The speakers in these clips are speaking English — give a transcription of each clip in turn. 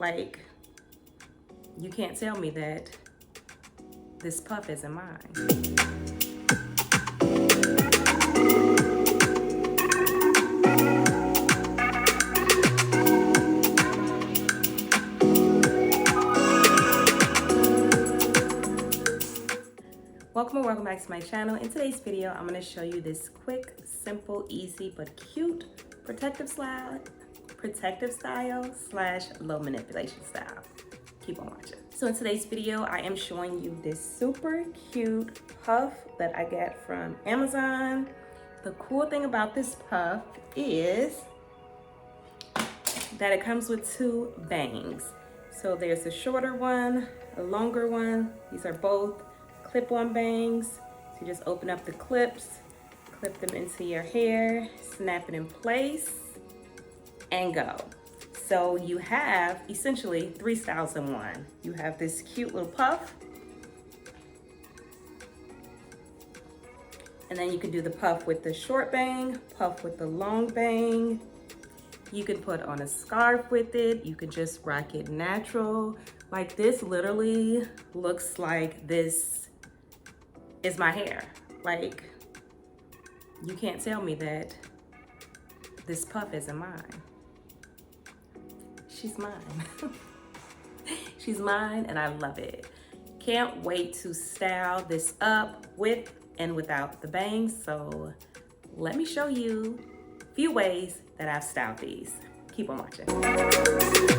Like, you can't tell me that this puff isn't mine. Welcome back to my channel. In today's video, I'm going to show you this quick, simple, easy, but cute protective style slash low manipulation style. Keep on watching. So in today's video, I am showing you this super cute puff that I get from Amazon. The cool thing about this puff is that it comes with two bangs. So there's a shorter one, a longer one. These are both clip-on bangs. So you just open up the clips, clip them into your hair, snap it in place, and go. So you have essentially 3 styles in one. You have this cute little puff, and then you can do the puff with the short bang, puff with the long bang. You can put on a scarf with it. You can just rock it natural. Like, this literally looks like this is my hair. Like, you can't tell me that this puff isn't mine. She's mine. She's mine, and I love it. Can't wait to style this up with and without the bangs. So let me show you a few ways that I've styled these. Keep on watching.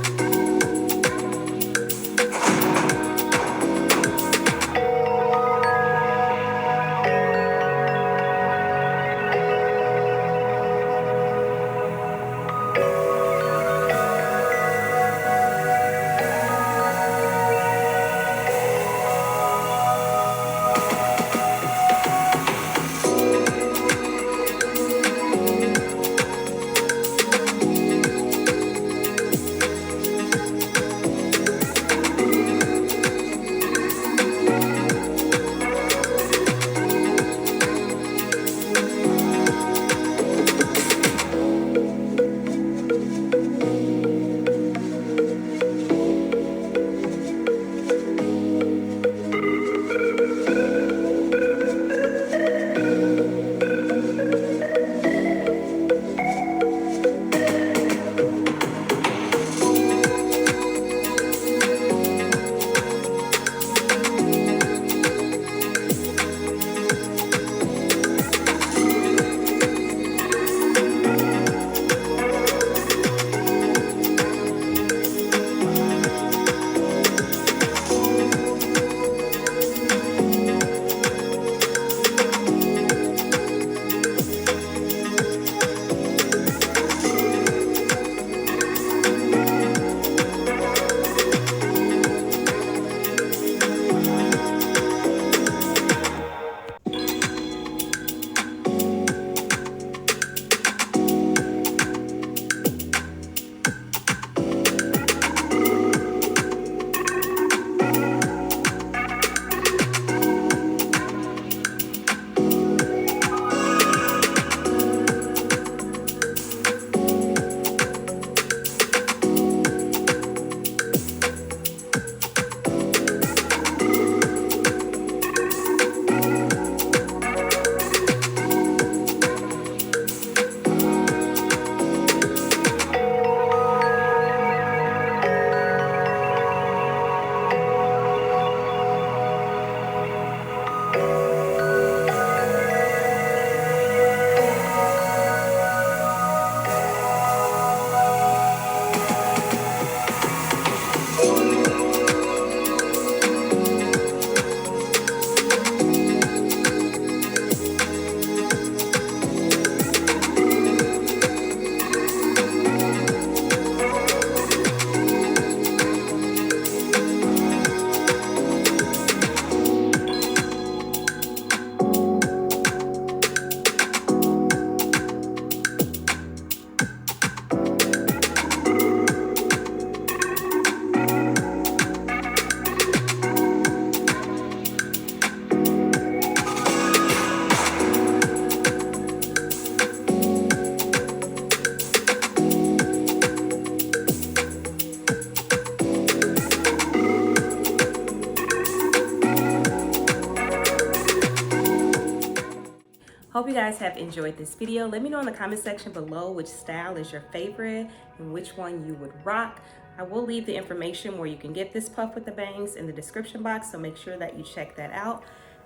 Hope you guys have enjoyed this video. Let me know in the comment section below which style is your favorite and which one you would rock. I will leave the information where you can get this puff with the bangs in the description box, so make sure that you check that out.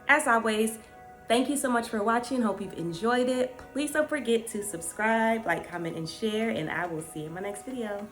As always, thank you so much for watching. Hope you've enjoyed it. Please don't forget to subscribe, like, comment, and share, and I will see you in my next video.